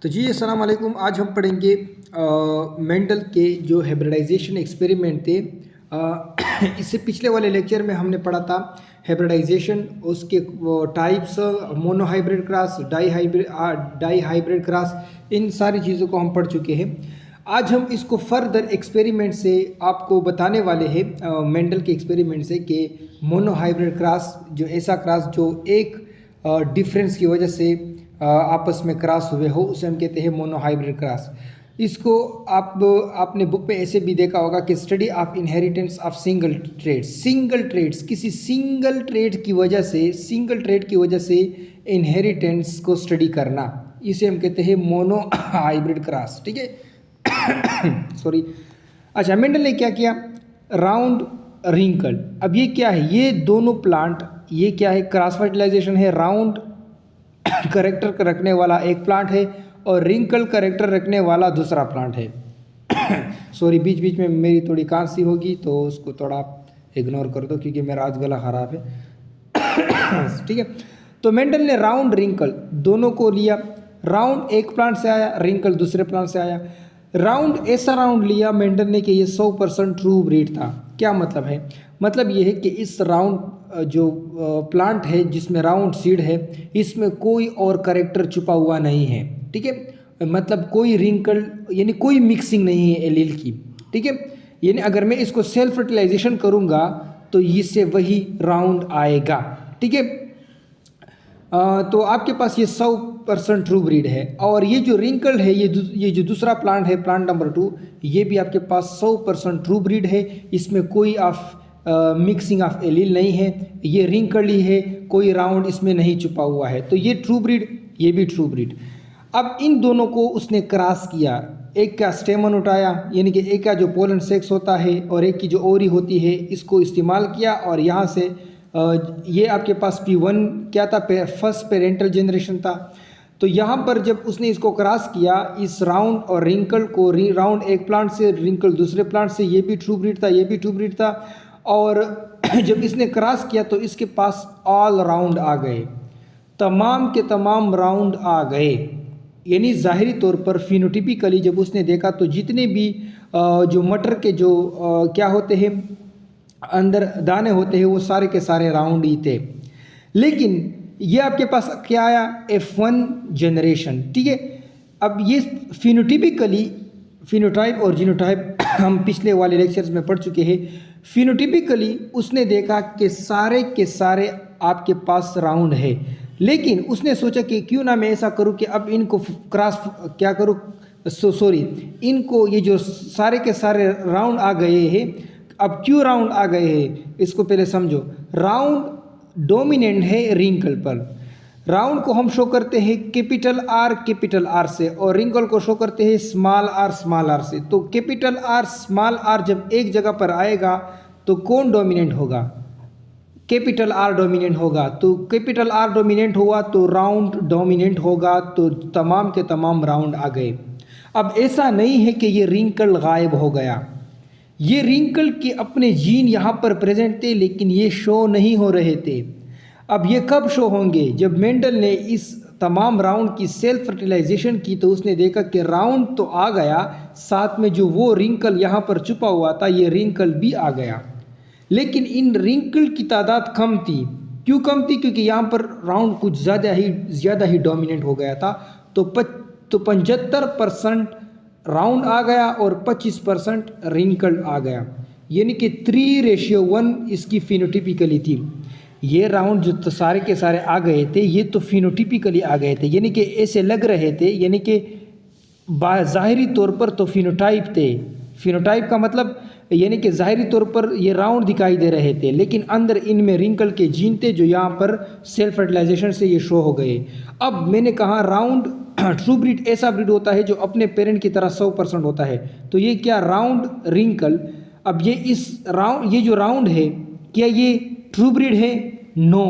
तो जी अस्सलाम वालेकुम। आज हम पढ़ेंगे मेंडल के जो हाइब्रिडाइजेशन एक्सपेरिमेंट थे। इससे पिछले वाले लेक्चर में हमने पढ़ा था हाइब्रिडाइजेशन, उसके types, mono hybrid cross, di hybrid cross, इन सारी चीज़ों को हम पढ़ चुके हैं। आज हम इसको फर्दर एक्सपेरिमेंट से आपको बताने वाले हैं, मेंडल के एक्सपेरिमेंट से, कि मोनो हाइब्रिड क्रॉस जो ऐसा क्रॉस जो एक डिफरेंस की वजह से आपस में क्रॉस हुए हो, उसे हम कहते हैं मोनो हाइब्रिड क्रॉस। इसको आपने बुक में ऐसे भी देखा होगा कि study of inheritance of single traits, किसी सिंगल ट्रेड की वजह से इनहेरिटेंस को स्टडी करना, इसे हम कहते हैं मोनो हाइब्रिड क्रॉस। ठीक है सॉरी। अच्छा, मेंडल ने क्या किया? Round wrinkle. अब ये क्या है? ये दोनों प्लांट, ये क्या है? क्रॉस फर्टिलाइजेशन है। राउंड करेक्टर रखने वाला एक प्लांट है और रिंकल करेक्टर रखने वाला दूसरा प्लांट है। सॉरी, बीच बीच में मेरी थोड़ी खांसी होगी तो उसको थोड़ा इग्नोर कर दो क्योंकि मेरा आज गला ख़राब है। ठीक है, तो मेंडल ने राउंड रिंकल दोनों को लिया। राउंड एक प्लांट से आया, रिंकल दूसरे प्लांट से आया। राउंड ऐसा राउंड लिया मेंडल ने कि ये 100% ट्रू ब्रीड था। क्या मतलब है? मतलब ये है कि इस राउंड जो प्लांट है जिसमें राउंड सीड है, इसमें कोई और करेक्टर छुपा हुआ नहीं है। ठीक है, मतलब कोई रिंकल यानी कोई मिक्सिंग नहीं है एलील की। ठीक है, यानी अगर मैं इसको सेल्फ फर्टिलाइजेशन करूँगा तो इससे वही राउंड आएगा। ठीक है, तो आपके पास ये 100% ट्रू ब्रीड है। और ये जो रिंकल्ड है, ये जो दूसरा प्लांट है, प्लांट नंबर 2, ये भी आपके पास 100% ट्रू ब्रीड है। इसमें कोई मिक्सिंग ऑफ एलील नहीं है, ये रिंकल्ड ही है, कोई राउंड इसमें नहीं छुपा हुआ है। तो ये ट्रू ब्रीड, ये भी ट्रू ब्रीड। अब इन दोनों को उसने क्रॉस किया। एक का स्टेमन उठाया, यानी कि एक का जो पोलन सेक्स होता है और एक की जो ओरी होती है, इसको इस्तेमाल किया और यहाँ से ये आपके पास P1 क्या था? फर्स्ट पेरेंटल जनरेशन था। तो यहाँ पर जब उसने इसको क्रॉस किया, इस राउंड और रिंकल को, राउंड एक प्लांट से, रिंकल दूसरे प्लांट से, ये भी ट्रू ब्रीड था, ये भी ट्रू ब्रीड था। और जब इसने क्रॉस किया तो इसके पास ऑल राउंड आ गए, तमाम के तमाम राउंड आ गए। यानी ज़ाहिरी तौर पर फिनोटिपिकली जब उसने देखा तो जितने भी जो मटर के जो क्या होते हैं, अंदर दाने होते हैं, वो सारे के सारे राउंड ही थे। लेकिन ये आपके पास क्या आया? F1 generation. ठीक है, अब ये फिनोटाइप और जीनोटाइप हम पिछले वाले लेक्चर्स में पढ़ चुके हैं। फिनोटिपिकली उसने देखा कि सारे के सारे आपके पास राउंड है, लेकिन उसने सोचा कि क्यों ना मैं ऐसा करूं कि अब इनको क्रॉस क्या करूं, इनको, ये जो सारे के सारे राउंड आ गए हैं, अब क्यों राउंड आ गए हैं इसको पहले समझो। राउंड डोमिनेंट है रिंकल पर। राउंड को हम शो करते हैं कैपिटल आर से और रिंकल को शो करते हैं स्मॉल आर से। तो कैपिटल आर स्मॉल आर जब एक जगह पर आएगा तो कौन डोमिनेंट होगा? कैपिटल आर डोमिनेंट होगा। तो कैपिटल आर डोमिनेंट हुआ तो राउंड डोमिनेंट होगा, तो तमाम के तमाम राउंड आ गए। अब ऐसा नहीं है कि ये रिंकल गायब हो गया, ये रिंकल के अपने जीन यहाँ पर प्रेजेंट थे लेकिन ये शो नहीं हो रहे थे। अब ये कब शो होंगे? जब मेंडल ने इस तमाम राउंड की सेल्फ फर्टिलाइजेशन की तो उसने देखा कि राउंड तो आ गया, साथ में जो वो रिंकल यहाँ पर छुपा हुआ था, ये रिंकल भी आ गया। लेकिन इन रिंकल की तादाद कम थी। क्यों कम थी? क्योंकि यहाँ पर राउंड कुछ ज़्यादा ही डोमिनेंट हो गया था। तो 75% राउंड आ गया और 25% रिंकल आ गया, यानी कि 3:1 इसकी फिनोटिपिकली थी। ये राउंड जो तो सारे के सारे आ गए थे, ये तो फिनोटिपिकली आ गए थे, यानी कि ऐसे लग रहे थे, यानी कि ज़ाहिरी तौर पर तो फिनोटाइप थे। फिनोटाइप का मतलब यानी कि ज़ाहिरी तौर पर ये राउंड दिखाई दे रहे थे, लेकिन अंदर इनमें रिंकल के जीन थे जो यहाँ पर सेल्फ फर्टिलाइजेशन से ये शो हो गए। अब मैंने कहा राउंड ट्रू ब्रीड ऐसा ब्रीड होता है जो अपने पेरेंट की तरह 100% होता है। तो ये क्या? Round wrinkle. अब ये जो राउंड है, क्या ये ट्रू ब्रीड है? नो।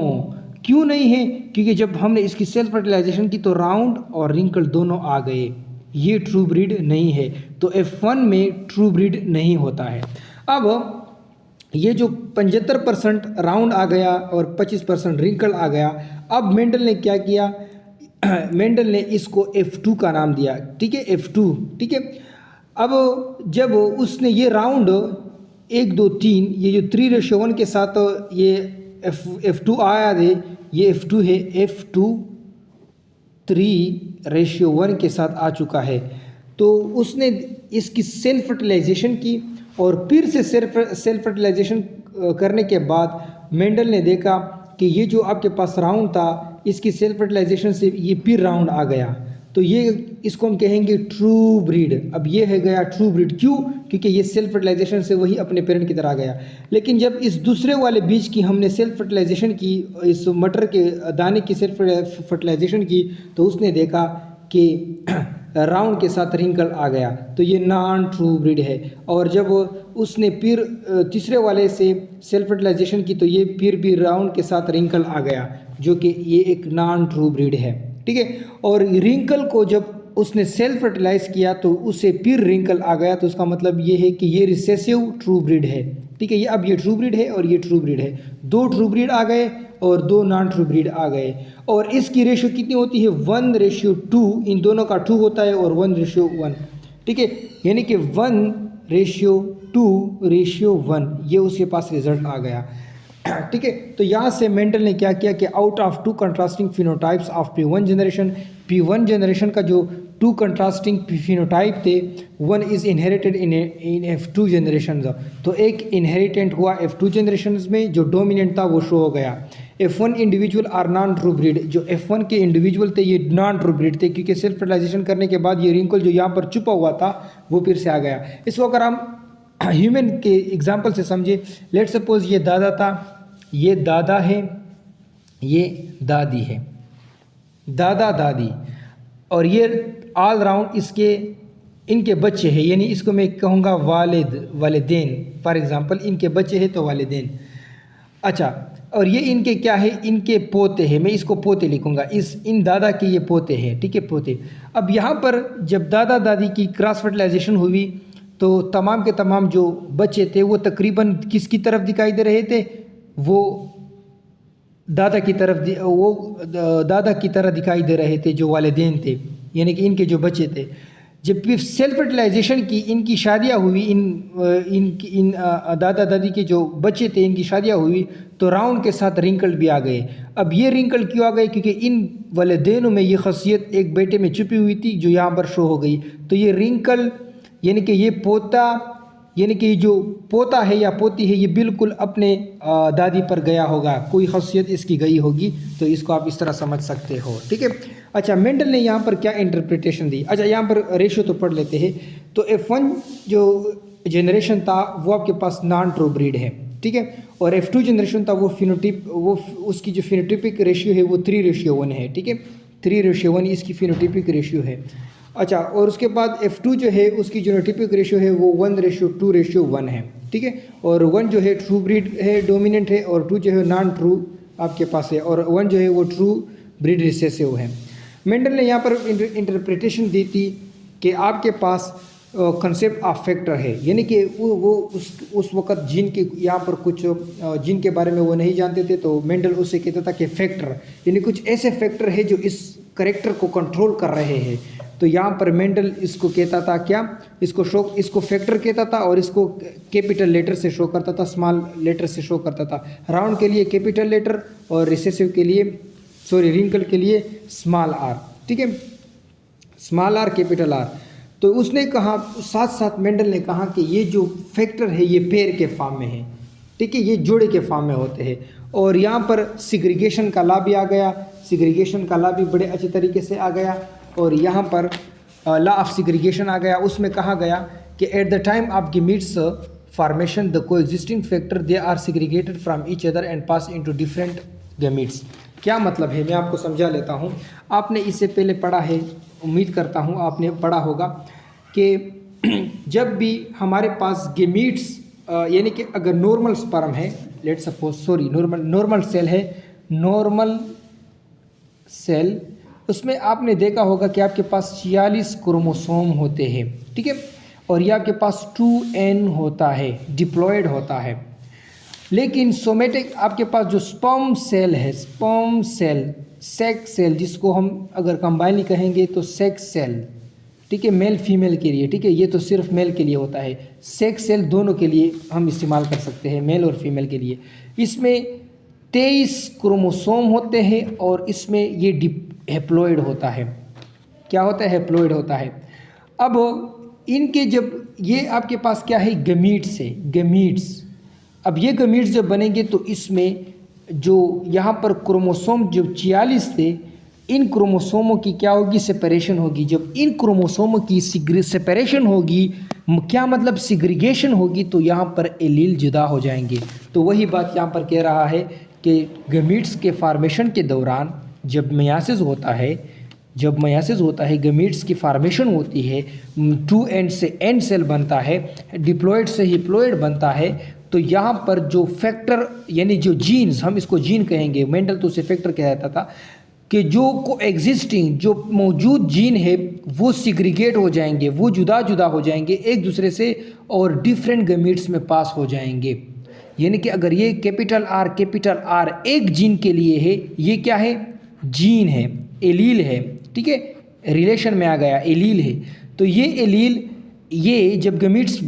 क्यों नहीं है? क्योंकि जब हमने इसकी सेल्फ फर्टिलाइजेशन की तो राउंड और रिंकल दोनों आ गए, ये ट्रू ब्रीड नहीं है। तो F1 में ट्रू ब्रीड नहीं होता है। अब ये जो 75% राउंड आ गया और 25% रिंकल आ गया, अब मेंडल ने क्या किया? मेंडल ने इसको F2 का नाम दिया, ठीक है, F2, ठीक है। अब जब उसने ये राउंड 1 2 3 ये जो 3:1 के साथ ये F2 आया है, ये F2 है, F2 3:1 के साथ आ चुका है। तो उसने इसकी सेल्फ फर्टिलाइजेशन की और फिर से सेल्फ फर्टिलाइजेशन करने के बाद मेंडल ने देखा कि ये जो आपके पास राउंड था, इसकी सेल्फ फर्टिलाइजेशन से ये फिर राउंड आ गया। तो ये इसको हम कहेंगे ट्रू ब्रीड। अब ये है गया ट्रू ब्रीड, क्यों? क्योंकि ये सेल्फ फर्टिलाइजेशन से वही अपने पेरेंट की तरह आ गया। लेकिन जब इस दूसरे वाले बीज की हमने सेल्फ फर्टिलाइजेशन की, इस मटर के दाने की सेल्फ फर्टिलाइजेशन की, तो उसने देखा कि राउंड के साथ रिंकल आ गया, तो ये नॉन ट्रू ब्रीड है। और जब उसने फिर तीसरे वाले से सेल्फ फर्टिलाइजेशन की, तो ये फिर भी राउंड के साथ रिंकल आ गया, जो कि ये एक नॉन ट्रू ब्रीड है, ठीक है। और रिंकल को जब उसने सेल्फ फर्टिलाइज किया तो उससे फिर रिंकल आ गया, तो उसका मतलब ये है कि ये रिसेसिव ट्रू ब्रीड है, ठीक है। ये अब ये ट्रू ब्रीड है और ये ट्रू ब्रीड है। 2 ट्रू ब्रीड आ गए और 2 नॉन ट्रू ब्रीड आ गए। और इसकी रेशियो कितनी होती है? 1:2। इन दोनों का 2 होता है और 1:1, ठीक है। यानी कि 1:2:1 ये उसके पास रिजल्ट आ गया, ठीक है। तो यहाँ से मेंडल ने क्या किया कि out of 2 contrasting phenotypes of P1 generation, P1 generation का जो 2 कंट्रास्टिंग फिनोटाइप थे, 1 is inherited in F2 generation. तो एक इनहेरिटेंट हुआ F2 जनरेशन में, जो डोमिनेंट था वो शो हो गया। F1 individual are non true breed, जो F1 के इंडिविजुअल थे ये नॉन ट्रू ब्रीड थे, क्योंकि सेल्फ फर्टिलाइजेशन करने के बाद ये रिंकल जो यहाँ पर छुपा हुआ था वो फिर से आ गया। इसको अगर हम ह्यूमन के एग्जाम्पल से समझे, लेट सपोज ये दादा था, ये दादा है, ये दादी है, दादा दादी, और ये ऑल राउंड इनके बच्चे हैं, यानी इसको मैं कहूँगा वालिदैन। फॉर एग्जांपल इनके बच्चे हैं तो वालिदैन। अच्छा, और ये इनके क्या है? इनके पोते हैं, मैं इसको पोते लिखूँगा, इन दादा के ये पोते हैं, ठीक है, पोते। अब यहाँ पर जब दादा दादी की क्रॉस फर्टिलाइजेशन हुई तो तमाम के तमाम जो बच्चे थे वो तकरीबन किसकी तरफ दिखाई दे रहे थे? वो दादा की तरह दिखाई दे रहे थे, जो वालिदैन थे, यानी कि इनके जो बच्चे थे। जब फिर सेल्फ फर्टिलाइजेशन की इनकी शादियां हुई, इन दादा दादी के जो बच्चे थे इनकी शादियां हुई, तो राउंड के साथ रिंकल भी आ गए। अब ये रिंकल क्यों आ गए? क्योंकि इन वालिदैनों में ये खसियत एक बेटे में छुपी हुई थी जो यहाँ पर शो हो गई। तो ये रिंकल यानी कि ये पोता, यानी कि जो पोता है या पोती है, ये बिल्कुल अपने दादी पर गया होगा, कोई खसियत इसकी गई होगी। तो इसको आप इस तरह समझ सकते हो, ठीक है। अच्छा, मेंडल ने यहाँ पर क्या इंटरप्रिटेशन दी? अच्छा, यहाँ पर रेशियो तो पढ़ लेते हैं। तो F1 जो जनरेशन था वो आपके पास नॉन ट्रू ब्रीड है, ठीक है। और F2 जनरेशन था वो उसकी जो फिनोटिपिक रेशियो है वो 3:1 है, ठीक है। 3:1 इसकी फिनोटिपिक रेशियो है। अच्छा, और उसके बाद F2 जो है उसकी जीनोटाइपिक रेशियो है वो 1:2:1 है, ठीक है। और 1 जो है ट्रू ब्रीड है, डोमिनेंट है, और 2 जो है नॉन ट्रू आपके पास है, और 1 जो है वो ट्रू ब्रीड रिसेसिव है। मेंडल ने यहाँ पर इंटरप्रिटेशन दी थी कि आपके पास कंसेप्ट ऑफ फैक्टर है, यानी कि वो उस वक़्त जिन के यहाँ पर कुछ जिन के बारे में वो नहीं जानते थे, तो मेंडल उससे कहता था कि फैक्टर यानी कुछ ऐसे फैक्टर है जो इस करेक्टर को कंट्रोल कर रहे हैं। तो यहाँ पर मेंडल इसको कहता था क्या? इसको फैक्टर कहता था, और इसको कैपिटल लेटर से शो करता था, स्मॉल लेटर से शो करता था। राउंड के लिए कैपिटल लेटर और रिसेसिव के लिए रिंकल के लिए स्मॉल आर, ठीक है, स्मॉल आर कैपिटल आर। तो उसने कहा, साथ साथ मेंडल ने कहा कि ये जो फैक्टर है ये पेयर के फॉर्म में है, ठीक है, ये जोड़े के फॉर्म में होते हैं। और यहाँ पर सिग्रीगेशन का लॉ भी आ गया, सिग्रीगेशन का लॉ भी बड़े अच्छे तरीके से आ गया। और यहाँ पर लॉ ऑफ सिग्रीगेशन आ गया, उसमें कहा गया कि at the time of gametes formation the coexisting factor they are segregated from each other and pass into different gametes. क्या मतलब है, मैं आपको समझा लेता हूँ। आपने इससे पहले पढ़ा है, उम्मीद करता हूँ आपने पढ़ा होगा कि जब भी हमारे पास गैमीट्स यानी कि अगर नॉर्मल स्पर्म है, लेट सपोज नॉर्मल सेल है, नॉर्मल सेल, उसमें आपने देखा होगा कि आपके पास 46 क्रोमोसोम होते हैं, ठीक है, और ये आपके पास 2n होता है, डिप्लॉयड होता है। लेकिन सोमेटिक आपके पास जो स्पर्म सेल है, स्पर्म सेल सेक्स सेल, जिसको हम अगर कंबाइन कहेंगे तो सेक्स सेल, ठीक है, मेल फीमेल के लिए, ठीक है, ये तो सिर्फ मेल के लिए होता है। सेक्स सेल दोनों के लिए हम इस्तेमाल कर सकते हैं, मेल और फीमेल के लिए। इसमें 23 क्रोमोसोम होते हैं और इसमें ये हैप्लॉइड होता है। क्या होता है? हैप्लॉइड होता है। अब इनके जब ये आपके पास क्या है? गमीट्स है, गमीट्स। अब ये गमीट्स जब बनेंगे तो इसमें जो यहाँ पर क्रोमोसोम जो 46 थे, इन क्रोमोसोमों की क्या होगी? सेपरेशन होगी। जब इन क्रोमोसोमों की सेपरेशन होगी, क्या मतलब सिग्रीगेशन होगी, तो यहाँ पर एलील जुदा हो जाएंगे। तो वही बात यहाँ पर कह रहा है कि गमीट्स के फॉर्मेशन के दौरान जब मेयासिस होता है, जब मेयासिस होता है, गमीट्स की फॉर्मेशन होती है, 2 एंड से एंड सेल बनता है, डिप्लॉइड से हिप्लॉइड बनता है, तो यहाँ पर जो फैक्टर यानी जो जीन्स, हम इसको जीन कहेंगे, मेंडल तो उसे फैक्टर कहता था, कि जो को एग्जिस्टिंग जो मौजूद जीन है वो सिग्रीगेट हो जाएंगे, वो जुदा जुदा हो जाएंगे एक दूसरे से और डिफरेंट गमीट्स में पास हो जाएंगे। यानी कि अगर ये कैपिटल आर एक जीन के लिए है, ये क्या है? जीन है, एलील है, ठीक है, रिलेशन में आ गया, एलील है। तो ये एलील, ये जब गमीट्स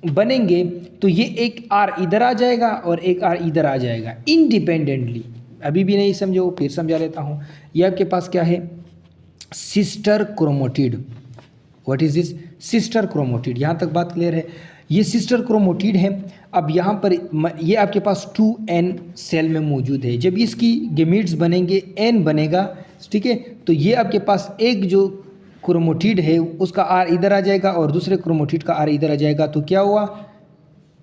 बनेंगे तो ये एक आर इधर आ जाएगा और एक आर इधर आ जाएगा इंडिपेंडेंटली। अभी भी नहीं समझो, फिर समझा लेता हूँ। ये आपके पास क्या है? Sister chromatid. What is this? Sister chromatid. यहाँ तक बात क्लियर है? ये सिस्टर क्रोमोटिड है। अब यहाँ पर ये आपके पास 2n सेल में मौजूद है। जब इसकी गमीट्स बनेंगे, n बनेगा, ठीक है, तो ये आपके पास एक जो क्रोमोटिड है उसका आर इधर आ जाएगा और दूसरे क्रोमोटिड का आर इधर आ जाएगा। तो क्या हुआ?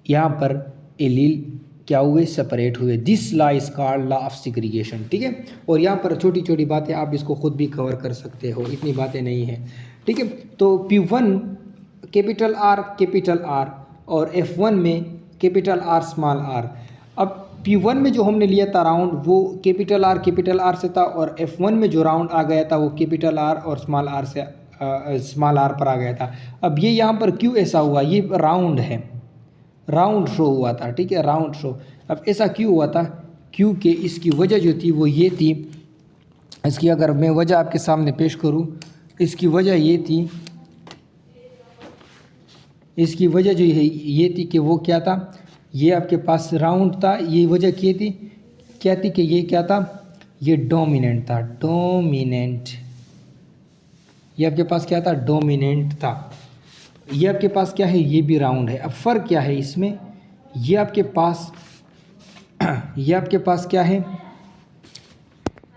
यहाँ पर एलील क्या हुए? सेपरेट हुए। This law is called law of segregation, ठीक है। और यहाँ पर छोटी छोटी बातें आप इसको खुद भी कवर कर सकते हो, इतनी बातें नहीं हैं, ठीक है। तो P1 कैपिटल आर और F1 में कैपिटल आर स्मॉल आर। अब P1 में जो हमने लिया था राउंड, वो कैपिटल आर से था, और F1 में जो राउंड आ गया था वो कैपिटल आर और स्मॉल आर से स्मॉल आर पर आ गया था। अब ये यहाँ पर क्यों ऐसा हुआ? ये राउंड है, राउंड शो हुआ था, ठीक है, राउंड शो। अब ऐसा क्यों हुआ था? क्योंकि इसकी वजह जो थी वो ये थी, इसकी अगर मैं वजह आपके सामने पेश करूं, इसकी वजह ये थी, इसकी वजह जो है ये थी कि वो क्या था? ये आपके पास राउंड था। ये वजह क्या थी कि ये क्या था? ये डोमिनेंट था, डोमिनेंट। ये आपके पास क्या था? डोमिनेंट था। ये आपके पास क्या है? ये भी राउंड है। अब फ़र्क क्या है इसमें? ये आपके पास ये आपके पास क्या है?